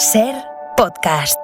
Ser podcast.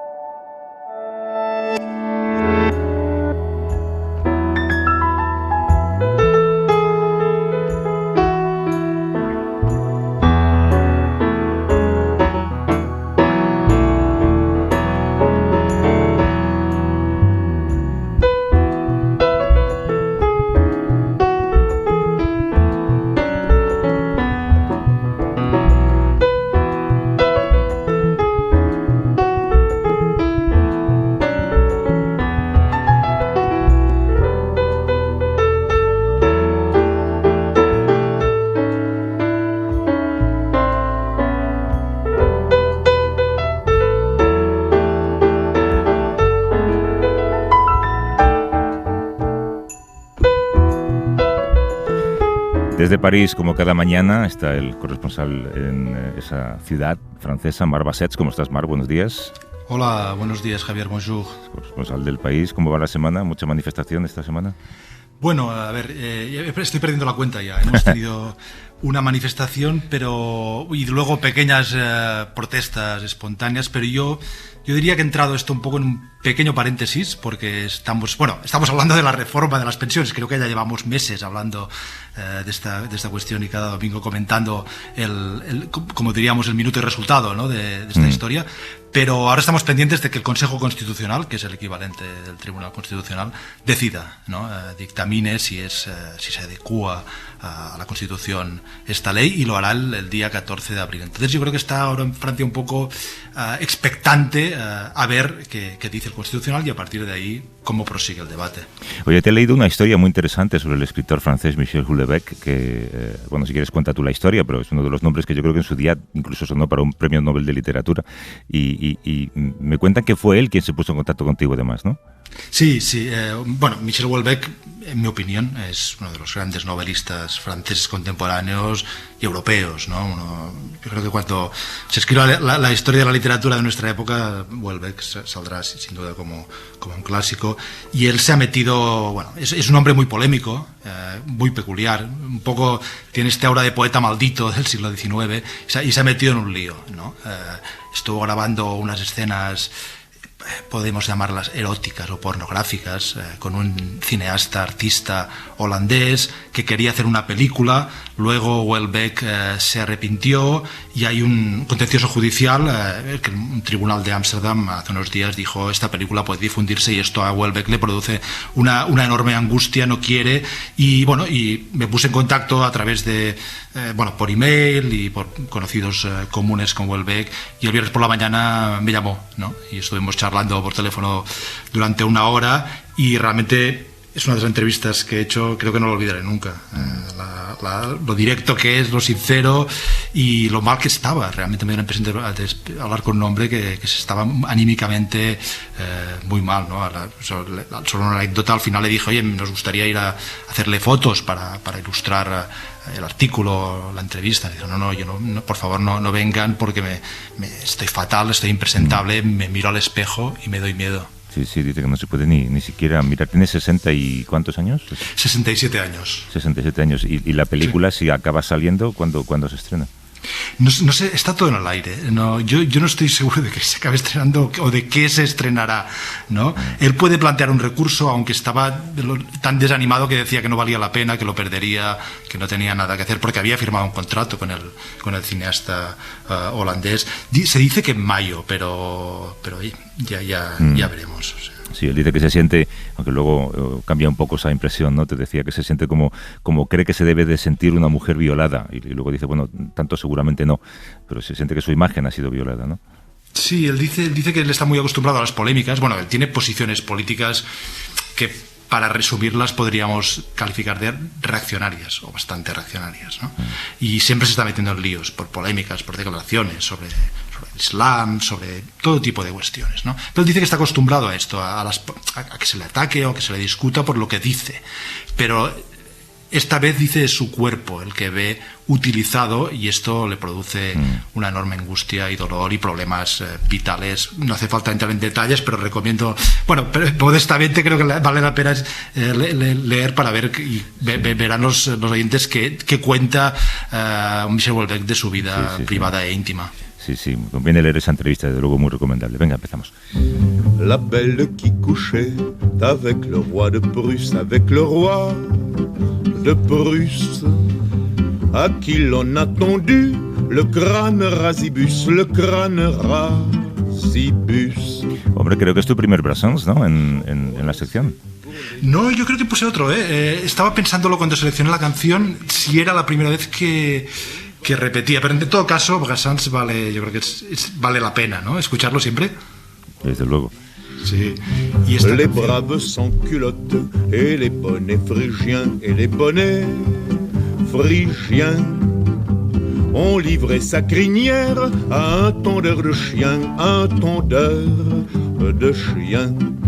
Desde París, como cada mañana, está el corresponsal en esa ciudad francesa, Marc Bassets. ¿Cómo estás, Marc? Buenos días. Hola, buenos días, Javier. Bonjour. Corresponsal del País. ¿Cómo va la semana? ¿Mucha manifestación esta semana? Bueno, a ver, estoy perdiendo la cuenta ya. Hemos tenido una manifestación, y luego pequeñas protestas espontáneas, pero yo diría que ha entrado esto un poco en un pequeño paréntesis, porque estamos hablando de la reforma de las pensiones. Creo que ya llevamos meses hablando de esta cuestión y cada domingo comentando como diríamos, el minuto y resultado, ¿no? de esta historia. Pero ahora estamos pendientes de que el Consejo Constitucional, que es el equivalente del Tribunal Constitucional, decida, ¿no? Dictamine si se adecúa a la Constitución esta ley, y lo hará el día 14 de abril. Entonces yo creo que está ahora en Francia un poco expectante a ver qué dice el Constitucional, y a partir de ahí cómo prosigue el debate. Oye, te he leído una historia muy interesante sobre el escritor francés Michel Houellebecq, que, bueno, si quieres cuenta tú la historia, pero es uno de los nombres que yo creo que en su día incluso sonó para un premio Nobel de Literatura, y me cuentan que fue él quien se puso en contacto contigo además, ¿no? Sí. Bueno, Michel Houellebecq, en mi opinión, es uno de los grandes novelistas franceses contemporáneos y europeos, ¿no? Yo creo que cuando se escriba la historia de la literatura de nuestra época, Houellebecq saldrá sin duda como un clásico. Y él se ha metido, bueno, es un hombre muy polémico, muy peculiar, un poco tiene este aura de poeta maldito del siglo XIX, y se ha metido en un lío, ¿no? Estuvo grabando unas escenas, podemos llamarlas eróticas o pornográficas, con un cineasta artista holandés que quería hacer una película. Luego Houellebecq se arrepintió y hay un contencioso judicial que un tribunal de Ámsterdam hace unos días dijo: esta película puede difundirse, y esto a Houellebecq le produce una enorme angustia, no quiere. Y bueno, y me puse en contacto a través de por email y por conocidos comunes con Houellebecq, y el viernes por la mañana me llamó, ¿no? Y estuvimos charlando por teléfono durante una hora, y realmente es una de las entrevistas que he hecho, creo que no lo olvidaré nunca. Lo directo que es, lo sincero y lo mal que estaba. Realmente me dio la impresión de hablar con un hombre que se estaba anímicamente muy mal, ¿no? Solo una anécdota: al final le dije: oye, nos gustaría ir a hacerle fotos para ilustrar el artículo, la entrevista. Dijo: no, por favor, no vengan, porque estoy fatal, estoy impresentable, me miro al espejo y me doy miedo. Sí, dice que no se puede ni siquiera mirar. ¿Tiene 60 y cuántos años? 67 años. 67 años. ¿Y la película, sí, si acaba saliendo, cuándo se estrena? No sé, está todo en el aire. No, yo no estoy seguro de que se acabe estrenando o de qué se estrenará, ¿no? Él puede plantear un recurso, aunque estaba tan desanimado que decía que no valía la pena, que lo perdería, que no tenía nada que hacer, porque había firmado un contrato con el cineasta holandés. Se dice que en mayo, pero ya veremos. O sea. Sí, él dice que se siente, aunque luego cambia un poco esa impresión, ¿no? Te decía que se siente como cree que se debe de sentir una mujer violada, y luego dice, bueno, tanto seguramente no, pero se siente que su imagen ha sido violada, ¿no? Sí, él dice que él está muy acostumbrado a las polémicas. Bueno, él tiene posiciones políticas que, para resumirlas, podríamos calificar de reaccionarias, o bastante reaccionarias, ¿no? Y siempre se está metiendo en líos por polémicas, por declaraciones sobre el Islam, sobre todo tipo de cuestiones, ¿no? Pero él dice que está acostumbrado a esto, a que se le ataque o que se le discuta por lo que dice. Pero esta vez dice es su cuerpo el que ve utilizado y esto le produce una enorme angustia y dolor y problemas vitales. No hace falta entrar en detalles, pero recomiendo, bueno, modestamente creo que vale la pena leer para ver y verán los oyentes que cuenta Michel Houellebecq de su vida privada e íntima. Sí, conviene leer esa entrevista, desde luego muy recomendable. Venga, empezamos. La belle qui couchait avec le roi de Prusse, avec le roi de Prusse, à qui l'on a tendu le crâne rasibus, le crâne rasibus. Hombre, creo que es tu primer Brassens, ¿no? En la sección. No, yo creo que puse otro, estaba pensándolo cuando seleccioné la canción, si era la primera vez que repetía, pero en todo caso Brassens vale, yo creo que vale la pena, ¿no? Escucharlo siempre. Desde luego. Sí. Y les braves sans culottes et les bonnets phrygiens et les bonnets phrygiens ont livré sa crinière à un tondeur de chien, un tondeur de chien.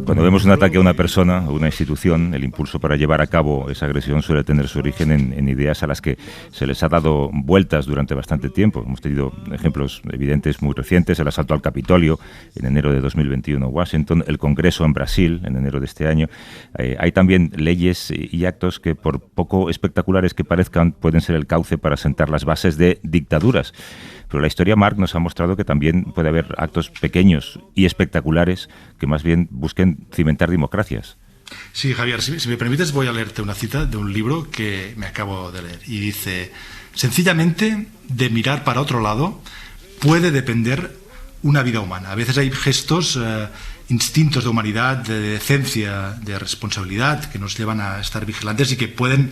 Cuando vemos un ataque a una persona o una institución, el impulso para llevar a cabo esa agresión suele tener su origen en ideas a las que se les ha dado vueltas durante bastante tiempo. Hemos tenido ejemplos evidentes muy recientes: el asalto al Capitolio en enero de 2021 en Washington, el Congreso en Brasil en enero de este año. Hay también leyes y actos que, por poco espectaculares que parezcan, pueden ser el cauce para sentar las bases de dictaduras. Pero la historia, Marc, nos ha mostrado que también puede haber actos pequeños y espectaculares que más bien busquen cimentar democracias. Sí, Javier, si me permites voy a leerte una cita de un libro que me acabo de leer. Y dice: sencillamente, de mirar para otro lado puede depender una vida humana. A veces hay gestos, instintos de humanidad, de decencia, de responsabilidad, que nos llevan a estar vigilantes y que pueden,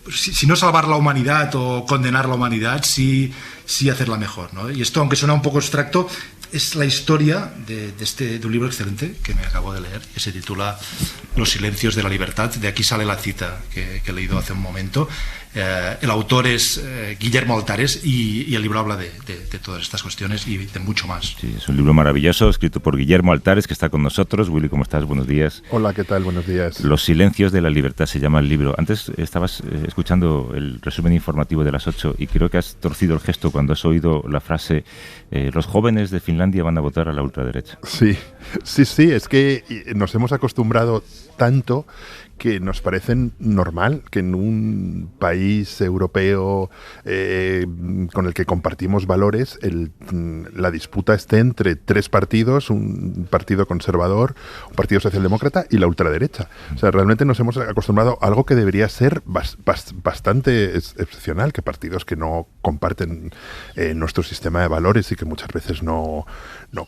si no salvar la humanidad o condenar la humanidad, sí hacerla mejor, ¿no? Y esto, aunque suena un poco abstracto, es la historia de un libro excelente que me acabo de leer, que se titula Los silencios de la libertad. De aquí sale la cita que he leído hace un momento. El autor es Guillermo Altares y el libro habla de todas estas cuestiones y de mucho más. Sí, es un libro maravilloso, escrito por Guillermo Altares, que está con nosotros. Willy, ¿cómo estás? Buenos días. Hola, ¿qué tal? Buenos días. Los silencios de la libertad se llama el libro. Antes estabas escuchando el resumen informativo de las 8 y creo que has torcido el gesto cuando has oído la frase los jóvenes de Finlandia van a votar a la ultraderecha. Sí, es que nos hemos acostumbrado tanto que nos parece normal que en un país europeo con el que compartimos valores la disputa esté entre tres partidos: un partido conservador, un partido socialdemócrata y la ultraderecha. O sea, realmente nos hemos acostumbrado a algo que debería ser bastante excepcional, que partidos que no comparten nuestro sistema de valores y que muchas veces no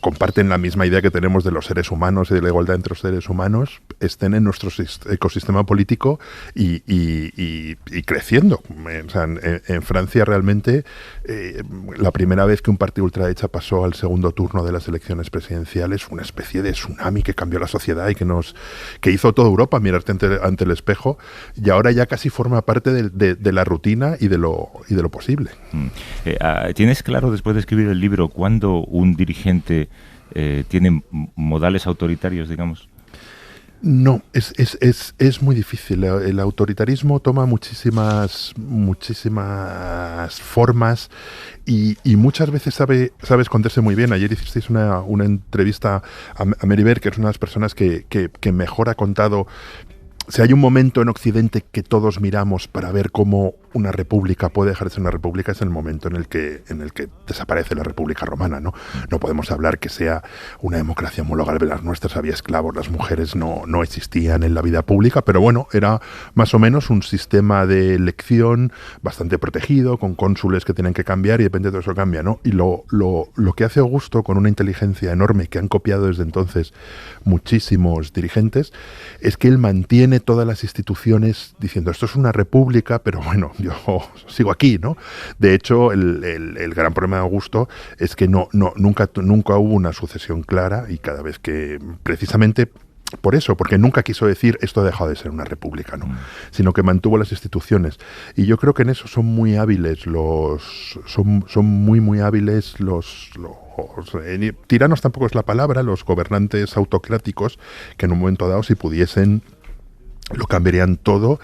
comparten la misma idea que tenemos de los seres humanos y de la igualdad entre los seres humanos estén en nuestro ecosistema político y creciendo. O sea, en Francia realmente la primera vez que un partido ultraderecha pasó al segundo turno de las elecciones presidenciales fue una especie de tsunami que cambió la sociedad y que hizo toda Europa mirarte ante el espejo, y ahora ya casi forma parte de la rutina y de lo posible. ¿Tienes claro, después de escribir el libro, cuándo un dirigente tiene modales autoritarios, digamos? No, es muy difícil. El autoritarismo toma muchísimas formas y muchas veces sabe esconderse muy bien. Ayer hicisteis una entrevista a Mary Beer, que es una de las personas que mejor ha contado. Si hay un momento en Occidente que todos miramos para ver cómo una república puede dejar de ser una república, es el momento en el que desaparece la República Romana, ¿no? No podemos hablar que sea una democracia homologable a las nuestras. Había esclavos, las mujeres no existían en la vida pública, pero bueno, era más o menos un sistema de elección bastante protegido, con cónsules que tienen que cambiar y depende de todo eso cambia, ¿no? Y lo que hace Augusto, con una inteligencia enorme que han copiado desde entonces muchísimos dirigentes, es que él mantiene todas las instituciones diciendo esto es una república, pero bueno, yo sigo aquí, ¿no? De hecho, el gran problema de Augusto es que nunca hubo una sucesión clara, y cada vez que, precisamente por eso, porque nunca quiso decir esto ha dejado de ser una república, ¿no? Sino que mantuvo las instituciones. Y yo creo que en eso son muy hábiles son muy hábiles los tiranos tampoco es la palabra, los gobernantes autocráticos, que en un momento dado, si pudiesen lo cambiarían todo,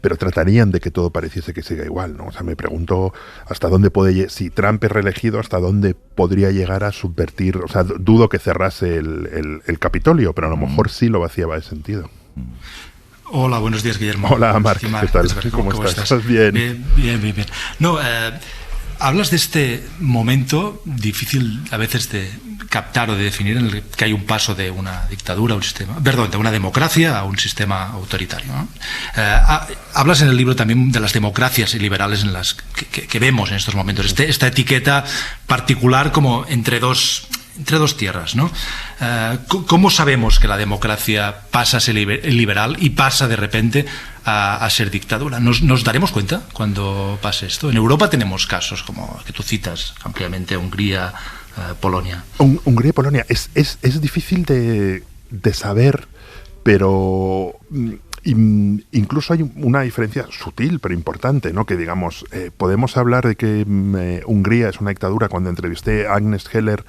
pero tratarían de que todo pareciese que siga igual, ¿no? O sea, me pregunto hasta dónde si Trump es reelegido, hasta dónde podría llegar a subvertir, o sea, dudo que cerrase el Capitolio, pero a lo mejor sí lo vaciaba de sentido. Hola, buenos días, Guillermo. Hola, Marc, ¿qué tal? ¿Cómo estás? ¿Estás bien? Bien. No, hablas de este momento difícil a veces de captar o de definir, en el que hay un paso de una dictadura a un sistema, perdón, de una democracia a un sistema autoritario, ¿no? Hablas en el libro también de las democracias liberales en las que vemos en estos momentos, esta etiqueta particular como entre dos tierras, ¿no? ¿Cómo sabemos que la democracia pasa a ser liberal y pasa de repente a ser dictadura? ¿Nos daremos cuenta cuando pase esto? En Europa tenemos casos como que tú citas ampliamente, Hungría, Polonia. Hungría y Polonia. Es difícil de saber, pero incluso hay una diferencia sutil pero importante, ¿no? Que digamos, podemos hablar de que Hungría es una dictadura. Cuando entrevisté a Agnes Heller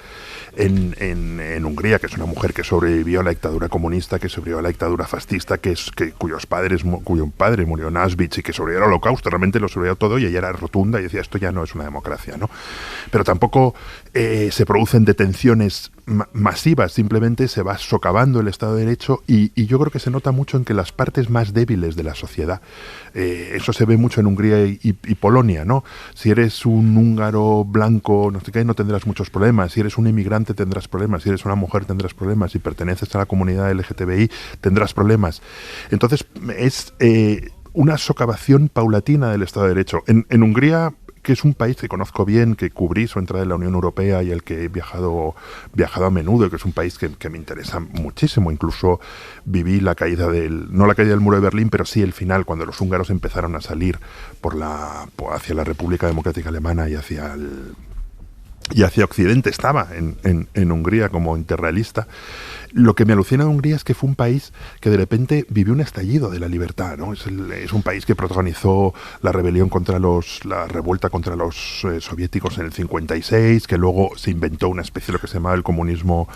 en Hungría, que es una mujer que sobrevivió a la dictadura comunista, que sobrevivió a la dictadura fascista, cuyo padre murió en Auschwitz y que sobrevivió al Holocausto, realmente lo sobrevivió todo, y ella era rotunda y decía, esto ya no es una democracia, ¿no? Pero tampoco se producen detenciones masivas, simplemente se va socavando el Estado de Derecho, y yo creo que se nota mucho en que las partes más débiles de la sociedad, eso se ve mucho en Hungría y Polonia, ¿no? Si eres un húngaro blanco, no sé qué, no tendrás muchos problemas. Si eres un inmigrante tendrás problemas. Si eres una mujer tendrás problemas. Si perteneces a la comunidad LGTBI tendrás problemas. Entonces es una socavación paulatina del Estado de Derecho. En Hungría, que es un país que conozco bien, que cubrí su entrada en la Unión Europea y al que he viajado a menudo, que es un país que me interesa muchísimo. Incluso viví no la caída del muro de Berlín, pero sí el final, cuando los húngaros empezaron a salir hacia la República Democrática Alemana y hacia Occidente. Estaba en Hungría como interrealista. Lo que me alucina de Hungría es que fue un país que de repente vivió un estallido de la libertad, ¿no? Es un país que protagonizó la revuelta contra los soviéticos en el 56, que luego se inventó una especie de lo que se llamaba el comunismo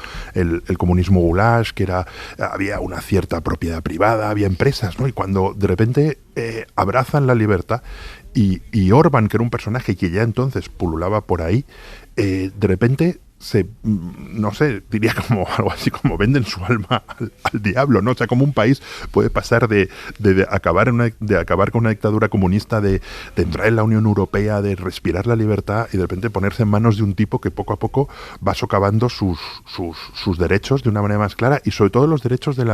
gulag, que había una cierta propiedad privada, había empresas, ¿no? Y cuando de repente abrazan la libertad, y Orbán, que era un personaje que ya entonces pululaba por ahí, de repente no sé, diría como algo así como venden su alma al diablo, ¿no? O sea, como un país puede pasar de acabar con una dictadura comunista, de entrar en la Unión Europea, de respirar la libertad, y de repente ponerse en manos de un tipo que poco a poco va socavando sus derechos de una manera más clara, y sobre todo los derechos de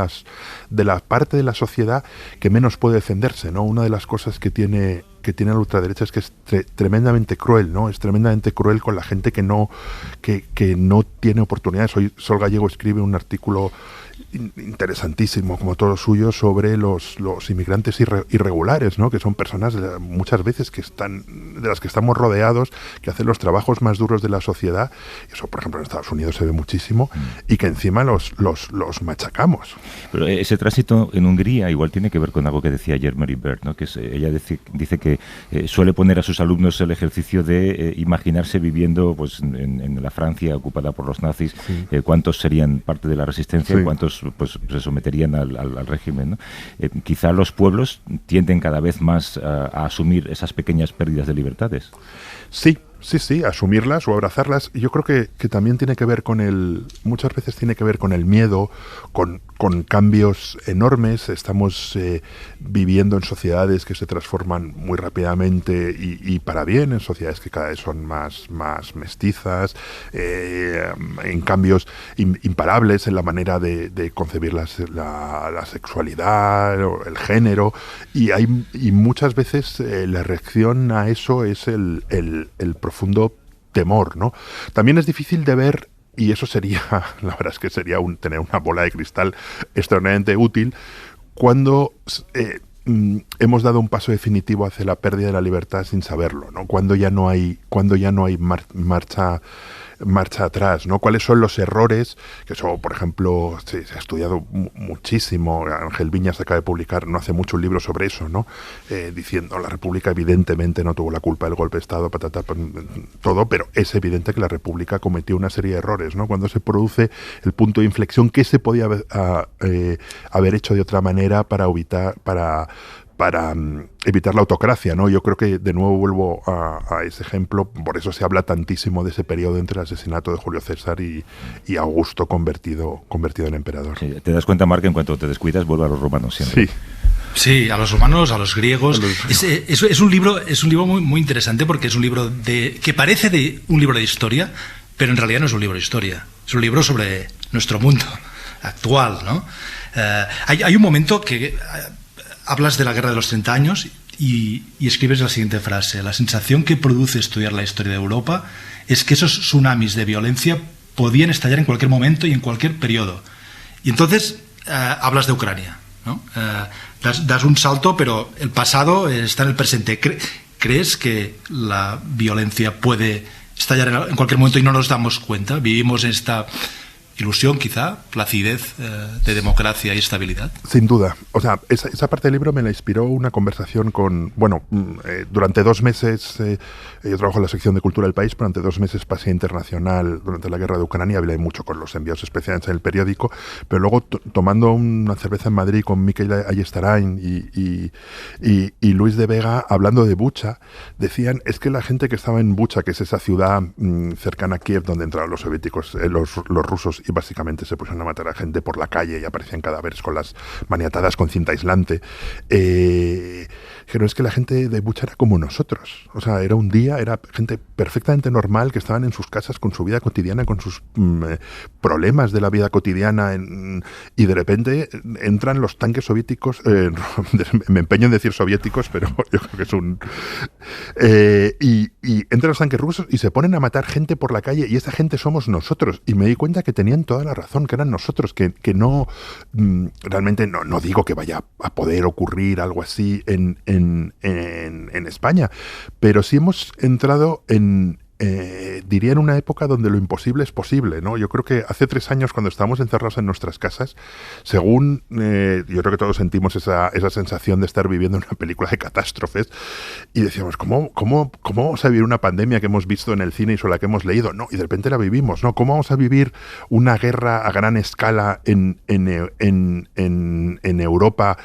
la parte de la sociedad que menos puede defenderse, ¿no? Una de las cosas que tiene la ultraderecha es que es tremendamente cruel, ¿no? Es tremendamente cruel con la gente que no tiene oportunidades. Hoy Sol Gallego escribe un artículo interesantísimo, como todo suyo, sobre los inmigrantes irregulares, ¿no? Que son personas muchas veces de las que estamos rodeados, que hacen los trabajos más duros de la sociedad. Eso, por ejemplo, en Estados Unidos se ve muchísimo, y que encima los machacamos. Pero ese tránsito en Hungría igual tiene que ver con algo que decía ayer Mary Bird, ¿no? Que ella dice que suele poner a sus alumnos el ejercicio de imaginarse viviendo, pues, en la Francia ocupada por los nazis, sí. Cuántos serían parte de la resistencia, sí. Cuántos pues se someterían al régimen, ¿no? Quizá los pueblos tienden cada vez más a asumir esas pequeñas pérdidas de libertades. Sí, asumirlas o abrazarlas. Yo creo que también tiene que ver muchas veces tiene que ver con el miedo, con cambios enormes. Estamos viviendo en sociedades que se transforman muy rápidamente y para bien, en sociedades que cada vez son más mestizas, en cambios imparables en la manera de concebir la sexualidad, o el género, y muchas veces la reacción a eso es el profundo temor, ¿no? También es difícil de ver, y eso sería, la verdad es que sería tener una bola de cristal extraordinariamente útil, cuando hemos dado un paso definitivo hacia la pérdida de la libertad sin saberlo, ¿no? Cuando ya no hay marcha marcha atrás, ¿no? ¿Cuáles son los errores? Que eso, por ejemplo, se ha estudiado muchísimo. Ángel Viñas acaba de publicar no hace mucho un libro sobre eso, ¿no? Diciendo la República evidentemente no tuvo la culpa del golpe de Estado, todo, pero es evidente que la República cometió una serie de errores, ¿no? Cuando se produce el punto de inflexión, ¿qué se podía haber hecho de otra manera para evitar la autocracia, ¿no? Yo creo que de nuevo vuelvo a ese ejemplo, por eso se habla tantísimo de ese periodo entre el asesinato de Julio César y Augusto convertido en emperador. Sí, te das cuenta, Marc, que en cuanto te descuidas vuelve a los romanos siempre. Sí. Sí, a los romanos, a los griegos. Es un libro muy, muy interesante porque es un libro que parece de un libro de historia, pero en realidad no es un libro de historia. Es un libro sobre nuestro mundo actual, ¿no? Hay un momento que hablas de la Guerra de los 30 años y escribes la siguiente frase: la sensación que produce estudiar la historia de Europa es que esos tsunamis de violencia podían estallar en cualquier momento y en cualquier periodo. Y entonces hablas de Ucrania, ¿no? Das un salto, pero el pasado está en el presente. ¿Crees que la violencia puede estallar en cualquier momento y no nos damos cuenta? Vivimos en esta ilusión, quizá, placidez de democracia y estabilidad. Sin duda. O sea, esa parte del libro me la inspiró una conversación con... Bueno, durante 2 meses, yo trabajo en la sección de Cultura del País, durante 2 meses pasé internacional durante la guerra de Ucrania, hablé mucho con los enviados especiales en el periódico, pero luego tomando una cerveza en Madrid con Mikel Ayestarain y Luis de Vega, hablando de Bucha, decían, es que la gente que estaba en Bucha, que es esa ciudad cercana a Kiev, donde entraron los soviéticos, los rusos, y básicamente se pusieron a matar a gente por la calle y aparecían cadáveres con las maniatadas con cinta aislante. Pero es que la gente de Bucha era como nosotros. O sea, era un día, era gente perfectamente normal que estaban en sus casas con su vida cotidiana, con sus problemas de la vida cotidiana y de repente entran los tanques soviéticos, me empeño en decir soviéticos, pero yo creo que es un... y entran los tanques rusos y se ponen a matar gente por la calle y esa gente somos nosotros. Y me di cuenta que tenían toda la razón, que eran nosotros, que no... realmente no digo que vaya a poder ocurrir algo así en España, pero sí hemos entrado diría en una época donde lo imposible es posible, ¿no? Yo creo que hace 3 años, cuando estábamos encerrados en nuestras casas, según yo creo que todos sentimos esa sensación de estar viviendo una película de catástrofes y decíamos, ¿cómo vamos a vivir una pandemia que hemos visto en el cine y sobre la que hemos leído? No, y de repente la vivimos, ¿no? ¿Cómo vamos a vivir una guerra a gran escala en Europa?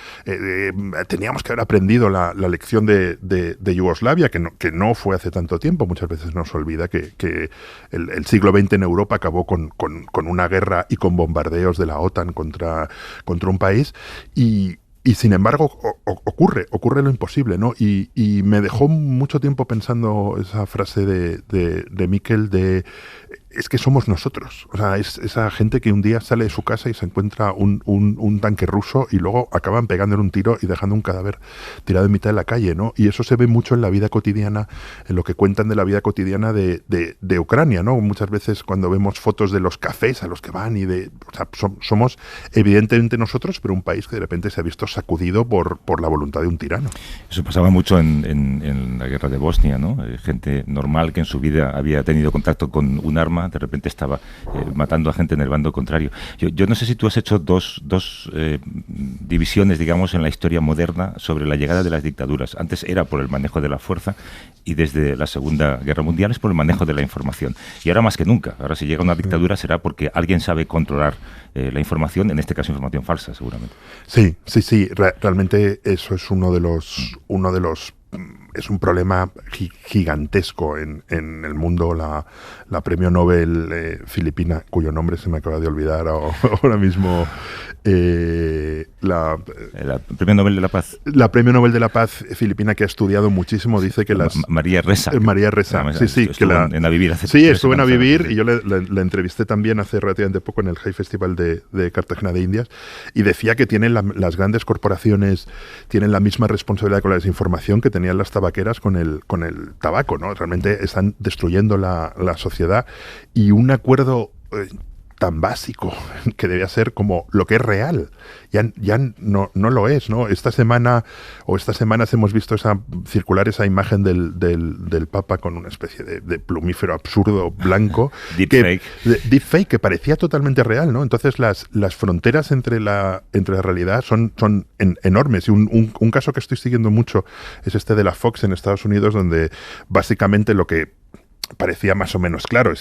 Teníamos que haber aprendido la lección de Yugoslavia, que no fue hace tanto tiempo. Muchas veces nos olvida que el siglo XX en Europa acabó con una guerra y con bombardeos de la OTAN contra un país y sin embargo ocurre lo imposible, ¿no? Y me dejó mucho tiempo pensando esa frase de Mikel de es que somos nosotros. O sea, es esa gente que un día sale de su casa y se encuentra un tanque ruso y luego acaban pegándole un tiro y dejando un cadáver tirado en mitad de la calle, ¿no? Y eso se ve mucho en la vida cotidiana, en lo que cuentan de la vida cotidiana de Ucrania, ¿no? Muchas veces cuando vemos fotos de los cafés a los que van o sea, somos evidentemente nosotros, pero un país que de repente se ha visto sacudido por la voluntad de un tirano. Eso pasaba mucho en la guerra de Bosnia, ¿no? Gente normal que en su vida había tenido contacto con un arma, de repente estaba matando a gente en el bando contrario. Yo no sé si tú has hecho dos divisiones, digamos, en la historia moderna sobre la llegada de las dictaduras. Antes era por el manejo de la fuerza y desde la Segunda Guerra Mundial es por el manejo de la información. Y ahora más que nunca. Ahora si llega una dictadura será porque alguien sabe controlar la información, en este caso información falsa, seguramente. Sí. Realmente eso es uno de los es un problema gigantesco en el mundo. La premio Nobel filipina, cuyo nombre se me acaba de olvidar ahora mismo, la premio Nobel de la Paz. La premio Nobel de la Paz filipina, que ha estudiado muchísimo, dice que María Ressa. María Ressa, sí. En Avivir hace estuvo en Avivir y yo la entrevisté también hace relativamente poco en el High Festival de Cartagena de Indias y decía que las grandes corporaciones tienen la misma responsabilidad con la desinformación que tenían las tabaqueras con el tabaco, ¿no? Realmente están destruyendo la sociedad y un acuerdo tan básico, que debía ser como lo que es real. Ya no lo es, ¿no? Estas semanas hemos visto circular esa imagen del Papa con una especie de plumífero absurdo blanco. Deepfake, que parecía totalmente real, ¿no? Entonces las fronteras entre la realidad son enormes. Y un caso que estoy siguiendo mucho es este de la Fox en Estados Unidos, donde básicamente lo que parecía más o menos claro,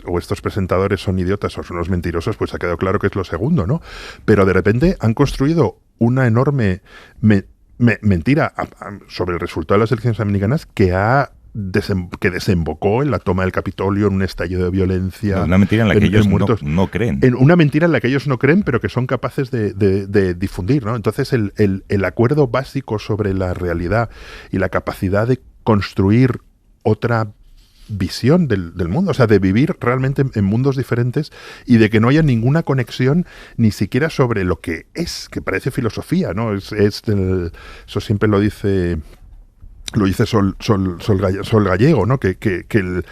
o estos presentadores son idiotas o son unos mentirosos, pues ha quedado claro que es lo segundo, ¿no? Pero de repente han construido una enorme mentira sobre el resultado de las elecciones americanas que desembocó en la toma del Capitolio, en un estallido de violencia. Una mentira en la que ellos no creen. Una mentira en la que ellos no creen, pero que son capaces de difundir, ¿no? Entonces el acuerdo básico sobre la realidad y la capacidad de construir otra visión del mundo, o sea, de vivir realmente en mundos diferentes y de que no haya ninguna conexión ni siquiera sobre lo que es, que parece filosofía, ¿no? Eso siempre lo dice Sol Gallego, ¿no? Que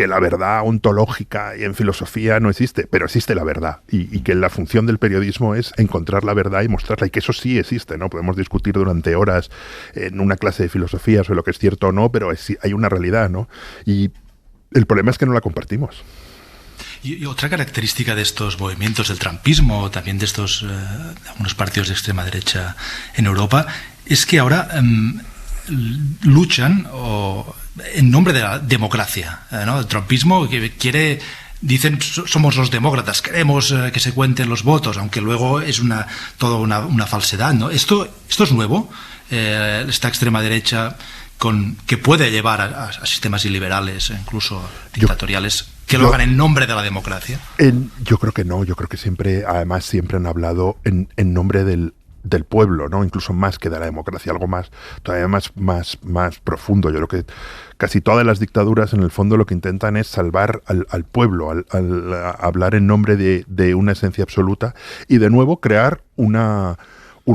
la verdad ontológica y en filosofía no existe, pero existe la verdad y que la función del periodismo es encontrar la verdad y mostrarla, y que eso sí existe, ¿no? Podemos discutir durante horas en una clase de filosofía sobre lo que es cierto o no, pero hay una realidad, ¿no? Y el problema es que no la compartimos. Y otra característica de estos movimientos del trumpismo, también de estos algunos partidos de extrema derecha en Europa, es que ahora luchan en nombre de la democracia, ¿no? El trumpismo dicen, somos los demócratas, queremos que se cuenten los votos, aunque luego es toda una falsedad, ¿no? Esto es nuevo, esta extrema derecha que puede llevar a sistemas iliberales, incluso dictatoriales, que lo hagan en nombre de la democracia. Yo creo que no, yo creo que siempre han hablado en nombre del pueblo, ¿no? Incluso más que de la democracia, algo todavía más profundo. Yo creo que casi todas las dictaduras en el fondo lo que intentan es salvar al pueblo, al hablar en nombre de una esencia absoluta y de nuevo crear una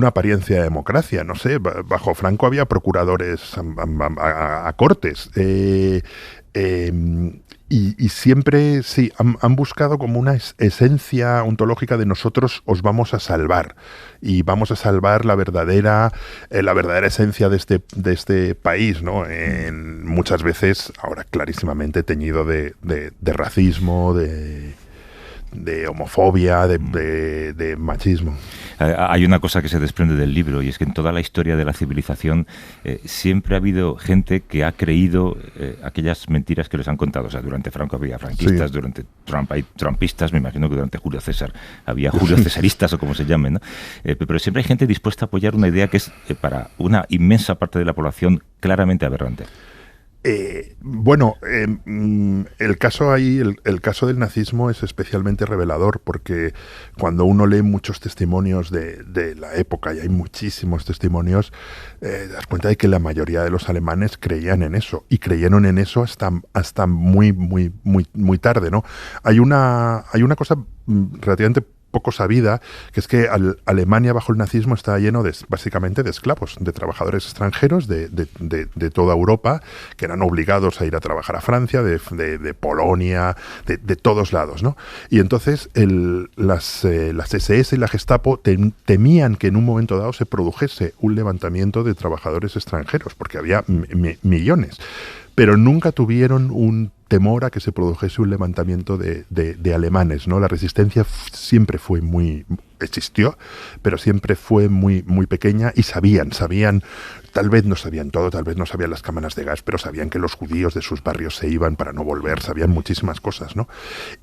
apariencia de democracia. No sé, bajo Franco había procuradores a cortes. Y siempre, sí, han buscado como una esencia ontológica de nosotros os vamos a salvar y vamos a salvar la verdadera esencia de este país, ¿no? Muchas veces, ahora clarísimamente teñido de racismo, de homofobia, de machismo. Hay una cosa que se desprende del libro, y es que en toda la historia de la civilización siempre ha habido gente que ha creído aquellas mentiras que les han contado. O sea, durante Franco había franquistas, sí. Durante Trump hay trumpistas, me imagino que durante Julio César había Julio Cesaristas o como se llamen, ¿no? Pero siempre hay gente dispuesta a apoyar una idea que es para una inmensa parte de la población claramente aberrante. El caso del nazismo es especialmente revelador, porque cuando uno lee muchos testimonios de la época, y hay muchísimos testimonios, te das cuenta de que la mayoría de los alemanes creían en eso, y creyeron en eso hasta muy, muy, muy, muy tarde, ¿no? Hay una cosa relativamente poco sabida, que es que Alemania bajo el nazismo estaba lleno básicamente de esclavos, de trabajadores extranjeros de toda Europa, que eran obligados a ir a trabajar a Francia, de Polonia, de todos lados, ¿no? Y entonces las SS y la Gestapo temían que en un momento dado se produjese un levantamiento de trabajadores extranjeros, porque había millones, pero nunca tuvieron un temor a que se produjese un levantamiento de alemanes, ¿no? La resistencia siempre fue existió, pero siempre fue muy, muy pequeña, y sabían, tal vez no sabían todo, tal vez no sabían las cámaras de gas, pero sabían que los judíos de sus barrios se iban para no volver, sabían muchísimas cosas, ¿no?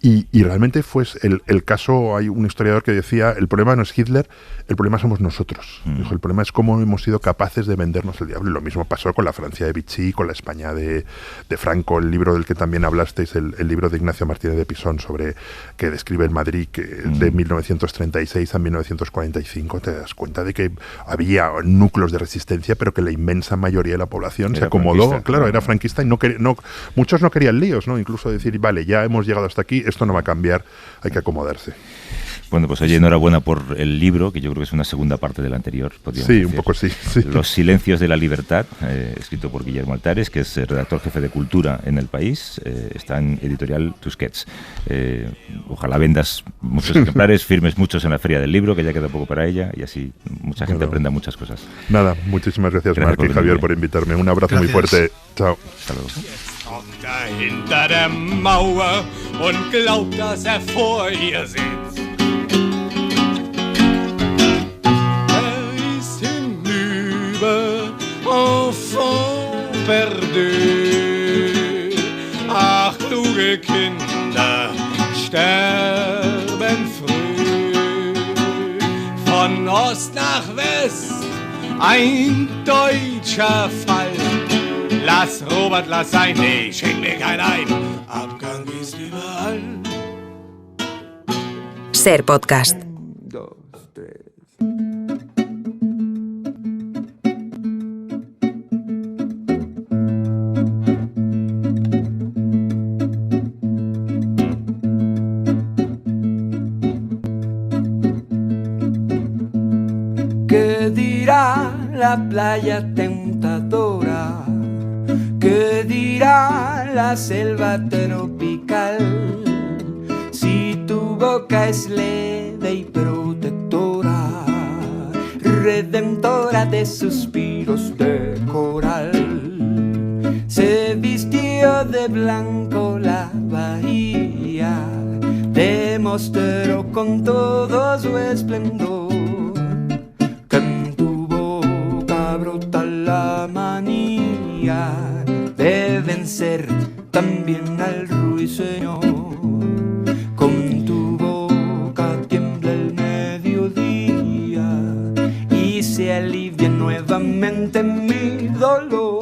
Y realmente fue el caso. Hay un historiador que decía, el problema no es Hitler, el problema somos nosotros. Dijo, el problema es cómo hemos sido capaces de vendernos el diablo. Y lo mismo pasó con la Francia de Vichy, con la España de Franco, el libro del que también hablasteis, el libro de Ignacio Martínez de Pisón, que describe el Madrid de 1936, 1946 a 1945 te das cuenta de que había núcleos de resistencia, pero que la inmensa mayoría de la población se acomodó. Claro, era franquista y muchos no querían líos, ¿no? Incluso decir, vale, ya hemos llegado hasta aquí, esto no va a cambiar, hay que acomodarse. Bueno, pues oye, enhorabuena por el libro, que yo creo que es una segunda parte del anterior. Sí, decir. Un poco sí. Los silencios de la libertad, escrito por Guillermo Altares, que es redactor jefe de Cultura en El País. Está en editorial Tusquets. Ojalá vendas muchos ejemplares, firmes muchos en la Feria del Libro, que ya queda poco para ella, y así mucha gente aprenda muchas cosas. Nada, muchísimas gracias Marc y Javier por invitarme. Un abrazo muy fuerte. Chao. Hasta luego. Hinter der Mauer und glaubt, dass vor ihr sitzt. Ist hinüber, enfant perdu. Ach, kluge Kinder sterben früh. Von Ost nach West ein deutscher Fall. Lass Robert, lass sein, nee, schenk mir kein ein. Abgang ist überall. Ser Podcast. 1, 2, 3. ¿Qué dirá la playa tentadora? ¿Qué dirá la selva tropical? Si tu boca es leve y protectora, redentora de suspiros de coral. Se vistió de blanco la bahía, demostró con todo su esplendor que en tu boca brota la manía de vencer también al ruiseñor. Con tu boca tiembla el mediodía y se alivia nuevamente mi dolor.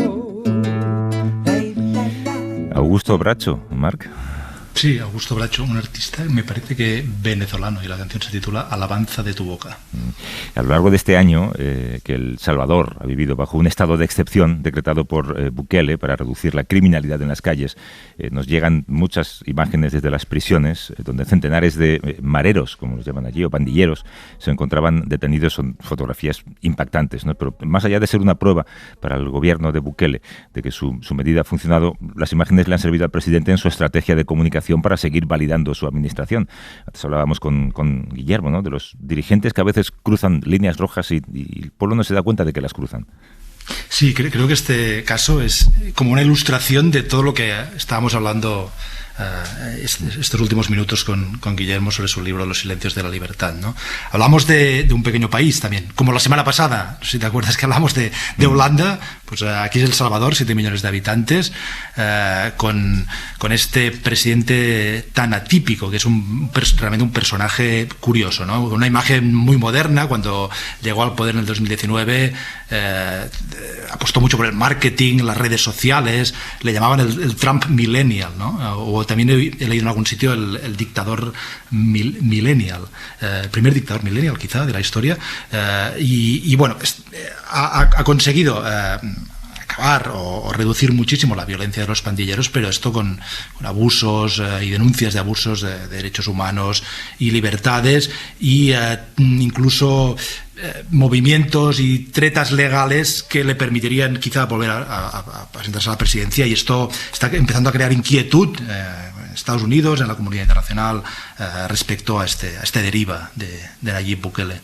Augusto Bracho, Marc. Sí, Augusto Bracho, un artista, me parece que venezolano, y la canción se titula Alabanza de tu boca. A lo largo de este año, que El Salvador ha vivido bajo un estado de excepción decretado por Bukele para reducir la criminalidad en las calles, nos llegan muchas imágenes desde las prisiones, donde centenares de mareros, como los llaman allí, o pandilleros, se encontraban detenidos. Son fotografías impactantes, ¿no? Pero más allá de ser una prueba para el gobierno de Bukele de que su medida ha funcionado, las imágenes le han servido al presidente en su estrategia de comunicación para seguir validando su administración. Antes hablábamos con Guillermo, ¿no?, de los dirigentes que a veces cruzan líneas rojas y el pueblo no se da cuenta de que las cruzan. Sí, creo que este caso es como una ilustración de todo lo que estábamos hablando estos últimos minutos con Guillermo sobre su libro Los silencios de la libertad, ¿no? Hablamos de un pequeño país también, como la semana pasada, si te acuerdas que hablamos de Holanda, pues aquí es El Salvador, 7 millones de habitantes, con este presidente tan atípico, que es realmente un personaje curioso, ¿no? Una imagen muy moderna. Cuando llegó al poder en el 2019, apostó mucho por el marketing, las redes sociales, le llamaban el Trump millennial, ¿no? O también he leído en algún sitio el dictador millennial, el primer dictador millennial quizá de la historia, y bueno, ha conseguido acabar o reducir muchísimo la violencia de los pandilleros, pero esto con abusos y denuncias de abusos de derechos humanos y libertades, y incluso movimientos y tretas legales que le permitirían quizá volver a presentarse a la presidencia, y esto está empezando a crear inquietud en Estados Unidos, en la comunidad internacional, respecto a esta deriva de Nayib Bukele.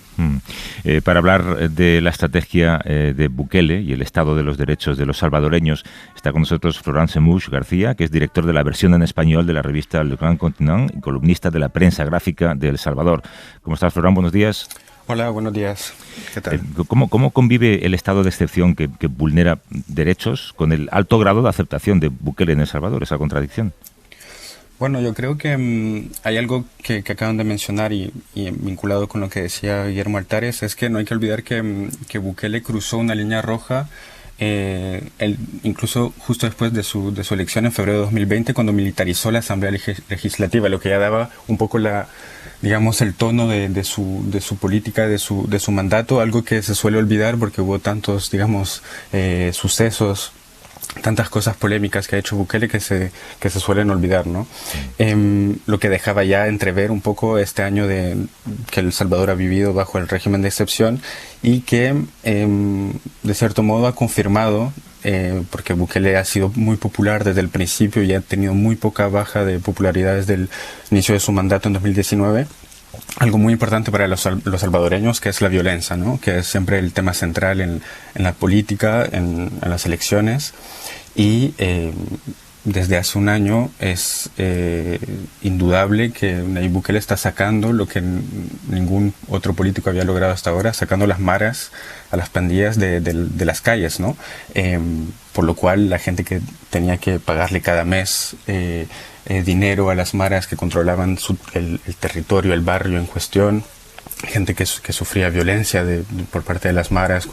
Para hablar de la estrategia de Bukele y el estado de los derechos de los salvadoreños, está con nosotros Florent Semouche García, que es director de la versión en español de la revista Le Grand Continent y columnista de la prensa gráfica de El Salvador. ¿Cómo estás, Florent? Buenos días. Hola, buenos días. ¿Qué tal? ¿Cómo convive el estado de excepción que vulnera derechos con el alto grado de aceptación de Bukele en El Salvador, esa contradicción? Bueno, yo creo que hay algo que acaban de mencionar y vinculado con lo que decía Guillermo Altares, es que no hay que olvidar que Bukele cruzó una línea roja incluso justo después de su elección en febrero de 2020, cuando militarizó la Asamblea Legislativa, lo que ya daba un poco digamos, el tono de su política, de su mandato, algo que se suele olvidar porque hubo tantos, digamos, sucesos, tantas cosas polémicas que ha hecho Bukele que se suelen olvidar, ¿no? Lo que dejaba ya entrever un poco este año que El Salvador ha vivido bajo el régimen de excepción y que de cierto modo ha confirmado, porque Bukele ha sido muy popular desde el principio y ha tenido muy poca baja de popularidad desde el inicio de su mandato en 2019, algo muy importante para los salvadoreños, que es la violencia, ¿no? Que es siempre el tema central en la política, en las elecciones. Y desde hace un año es indudable que Nayib Bukele está sacando lo que ningún otro político había logrado hasta ahora, sacando las maras a las pandillas de las calles, ¿no? Por lo cual la gente que tenía que pagarle cada mes dinero a las maras que controlaban el territorio, el barrio en cuestión, gente que sufría violencia por parte de las maras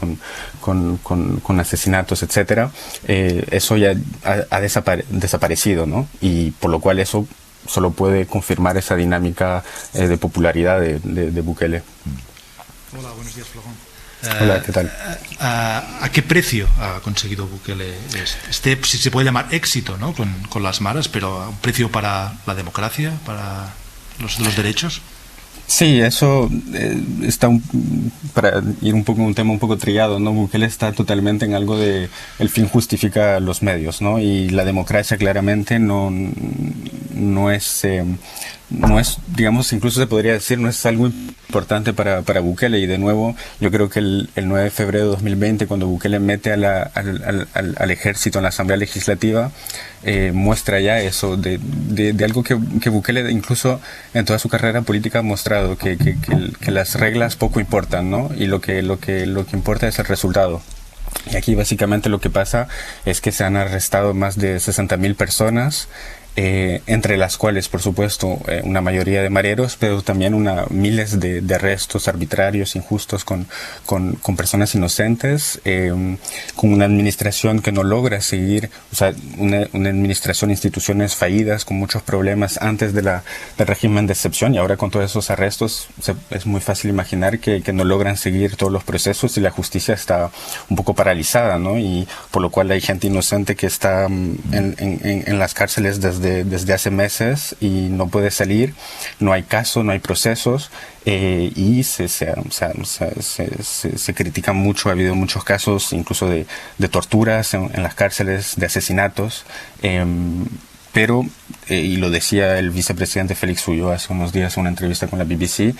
con asesinatos, etcétera, eso ya ha desaparecido, ¿no? Y por lo cual eso solo puede confirmar esa dinámica de popularidad de Bukele. Hola, buenos días, Florón. Hola, ¿qué tal? ¿A qué precio ha conseguido Bukele si se puede llamar éxito, ¿no? con las maras, pero a un precio para la democracia, para los derechos? Sí, eso está para ir un poco un tema un poco trillado, ¿no? Bukele está totalmente en algo de el fin justifica los medios, ¿no? Y la democracia claramente no es, digamos, incluso se podría decir, no es algo importante para Bukele. Y de nuevo, yo creo que el 9 de febrero de 2020, cuando Bukele mete al ejército en la Asamblea Legislativa, muestra ya eso de algo que Bukele incluso en toda su carrera política ha mostrado, que las reglas poco importan, ¿no? Y lo que importa es el resultado. Y aquí básicamente lo que pasa es que se han arrestado más de 60.000 personas, entre las cuales, por supuesto, una mayoría de mareros, pero también miles de arrestos arbitrarios, injustos con personas inocentes, con una administración que no logra seguir, o sea, una administración, instituciones fallidas, con muchos problemas antes del régimen de excepción, y ahora con todos esos arrestos es muy fácil imaginar que no logran seguir todos los procesos y la justicia está un poco paralizada, ¿no? Y por lo cual hay gente inocente que está en las cárceles desde hace meses y no puede salir, no hay caso, no hay procesos, y se critica mucho. Ha habido muchos casos incluso de torturas en las cárceles, de asesinatos, pero, y lo decía el vicepresidente Félix Ulloa hace unos días en una entrevista con la BBC,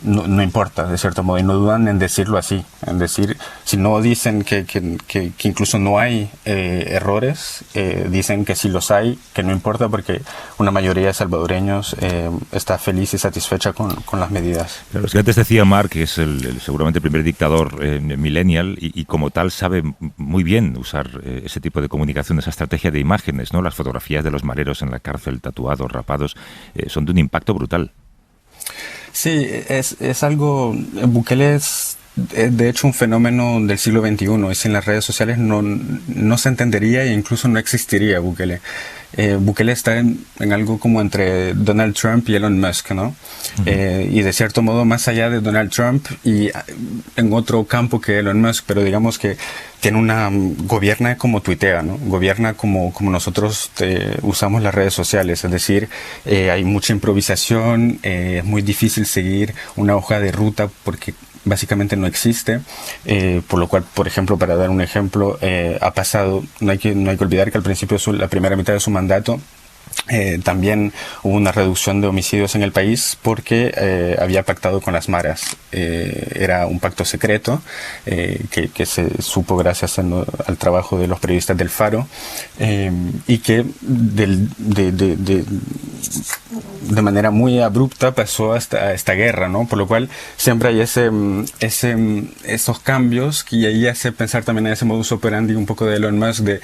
no importa, de cierto modo, y no dudan en decirlo así, en decir, si no dicen que incluso no hay errores, dicen que sí los hay, que no importa porque una mayoría de salvadoreños está feliz y satisfecha con las medidas. Claro, es que antes decía Mark que es seguramente el primer dictador millennial y como tal sabe muy bien usar ese tipo de comunicación, esa estrategia de imágenes, ¿no? Las fotografías de los mareros en la cárcel, tatuados, rapados, son de un impacto brutal. Sí, es algo. Bukele es de hecho un fenómeno del siglo XXI, y sin las redes sociales no se entendería e incluso no existiría Bukele. Bukele está en algo como entre Donald Trump y Elon Musk, ¿no? Y de cierto modo más allá de Donald Trump y en otro campo que Elon Musk, pero digamos que gobierna como tuitea, ¿no? Gobierna como nosotros usamos las redes sociales, es decir, hay mucha improvisación, es muy difícil seguir una hoja de ruta porque básicamente no existe, por lo cual, por ejemplo, para dar un ejemplo, ha pasado, no hay que olvidar que al principio de la primera mitad de su mandato también hubo una reducción de homicidios en el país porque había pactado con las maras. Era un pacto secreto que se supo gracias al trabajo de los periodistas del Faro, y que de manera muy abrupta pasó hasta esta guerra, ¿no? Por lo cual siempre hay esos cambios que ahí hace pensar también en ese modus operandi un poco de Elon Musk de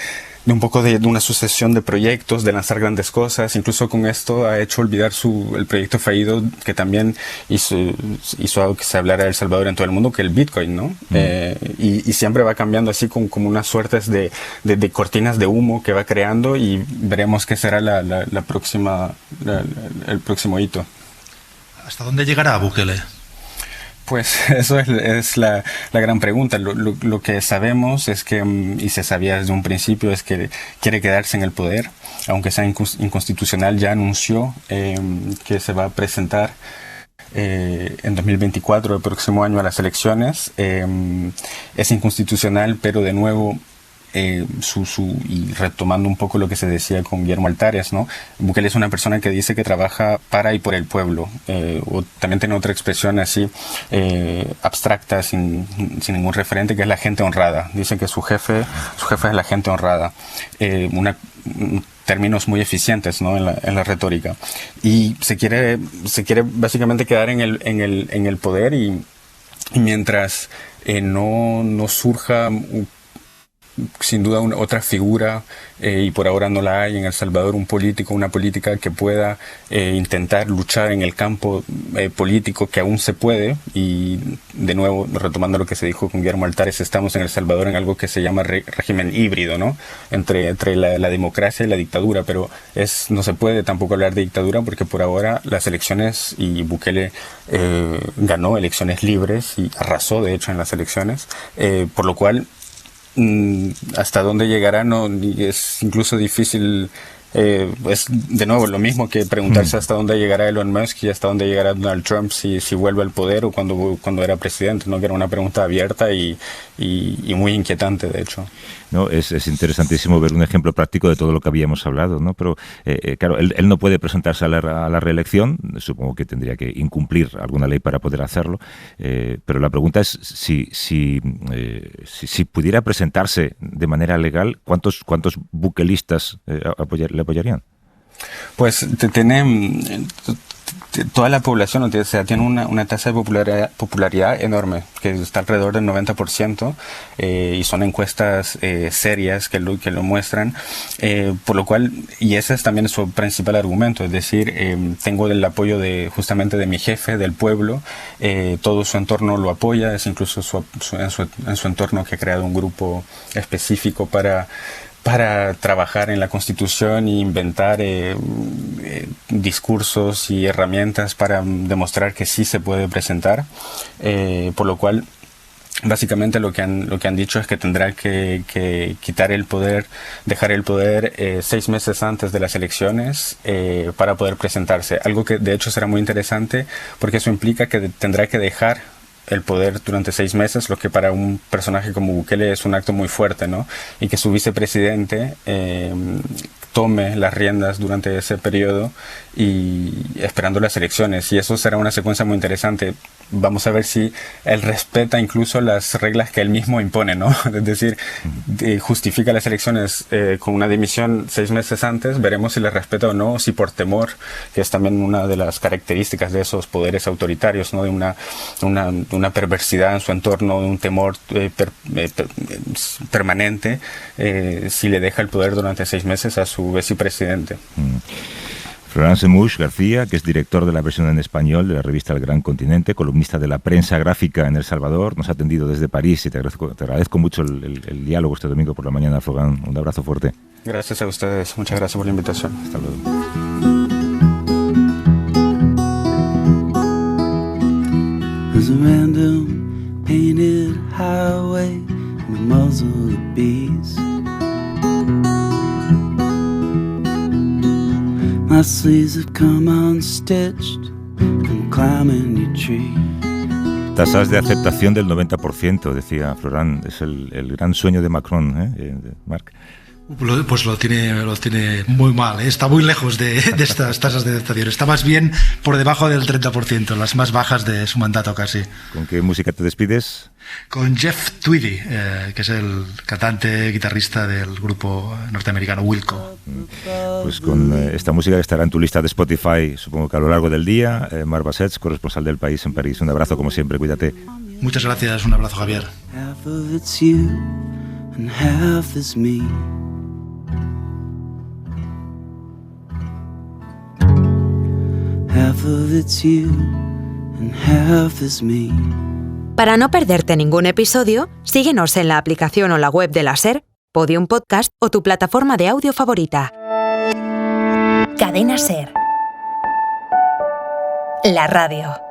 un poco de una sucesión de proyectos, de lanzar grandes cosas. Incluso con esto ha hecho olvidar el proyecto fallido que también hizo que se hablara de El Salvador en todo el mundo, que el Bitcoin, ¿no? Y siempre va cambiando así como unas suertes de cortinas de humo que va creando, y veremos qué será el próximo hito. ¿Hasta dónde llegará Bukele? Pues eso es la gran pregunta. Lo que sabemos es que, y se sabía desde un principio, es que quiere quedarse en el poder, aunque sea inconstitucional. Ya anunció que se va a presentar en 2024, el próximo año, a las elecciones. Es inconstitucional, pero de nuevo, y retomando un poco lo que se decía con Guillermo Altares, ¿no? Bukele es una persona que dice que trabaja para y por el pueblo, o también tiene otra expresión así abstracta, sin ningún referente, que es la gente honrada. Dice que su jefe es la gente honrada, términos muy eficientes, ¿no? en la retórica, y se quiere básicamente quedar en el poder, y mientras no surja sin duda otra figura, y por ahora no la hay en El Salvador, una política que pueda intentar luchar en el campo político, que aún se puede. Y de nuevo, retomando lo que se dijo con Guillermo Altares, estamos en El Salvador en algo que se llama régimen híbrido, ¿no? Entre la democracia y la dictadura, pero no se puede tampoco hablar de dictadura, porque por ahora las elecciones, y Bukele ganó elecciones libres y arrasó de hecho en las elecciones, por lo cual hasta dónde llegará es incluso difícil. Es de nuevo lo mismo que preguntarse hasta dónde llegará Elon Musk y hasta dónde llegará Donald Trump si vuelve al poder, o cuando era presidente, ¿no? Que era una pregunta abierta y muy inquietante, de hecho. No, es interesantísimo ver un ejemplo práctico de todo lo que habíamos hablado, ¿no? Pero claro, él no puede presentarse a la reelección. Supongo que tendría que incumplir alguna ley para poder hacerlo, pero la pregunta es si pudiera presentarse de manera legal, ¿cuántos bukelistas le apoyarían? Pues toda la población, o sea, tiene una tasa de popularidad enorme, que está alrededor del 90%, y son encuestas serias que lo muestran, por lo cual, y ese es también su principal argumento, es decir, tengo el apoyo justamente de mi jefe, del pueblo, todo su entorno lo apoya, es incluso en su entorno que ha creado un grupo específico para trabajar en la Constitución e inventar discursos y herramientas para demostrar que sí se puede presentar, por lo cual básicamente lo que han dicho es que tendrá que quitar el poder, dejar el poder 6 meses antes de las elecciones para poder presentarse, algo que de hecho será muy interesante, porque eso implica que tendrá que dejar el poder durante 6 meses, lo que para un personaje como Bukele es un acto muy fuerte, ¿no? Y que su vicepresidente tome las riendas durante ese periodo y esperando las elecciones, y eso será una secuencia muy interesante. Vamos a ver si él respeta incluso las reglas que él mismo impone, ¿no? Es decir, justifica las elecciones con una dimisión 6 meses antes. Veremos si le respeta o no, si por temor, que es también una de las características de esos poderes autoritarios, ¿no? De una perversidad en su entorno, de un temor permanente, si le deja el poder durante 6 meses a su vicepresidente. Florent Semouch García, que es director de la versión en español de la revista El Gran Continente, columnista de la prensa gráfica en El Salvador, nos ha atendido desde París, y te agradezco mucho el diálogo este domingo por la mañana, Florent. Un abrazo fuerte. Gracias a ustedes, muchas gracias por la invitación. Hasta luego. There's a random painted highway and a muzzle of bees. My sleeves have come unstitched. I'm climbing your tree. Tasas de aceptación del 90%, decía Florent. Es el gran sueño de Macron, Marc. Pues lo tiene muy mal, ¿eh? Está muy lejos de estas tasas de aceptación. Está más bien por debajo del 30%, las más bajas de su mandato casi. ¿Con qué música te despides? Con Jeff Tweedy, que es el cantante, guitarrista del grupo norteamericano Wilco. Pues con esta música que estará en tu lista de Spotify, supongo que a lo largo del día. Marc Bassets, corresponsal del País en París. Un abrazo como siempre, cuídate. Muchas gracias, un abrazo, Javier. Half of it's you and half is me. of it's you and half is me. Para no perderte ningún episodio, síguenos en la aplicación o la web de la SER, Podium Podcast o tu plataforma de audio favorita. Cadena SER. La radio.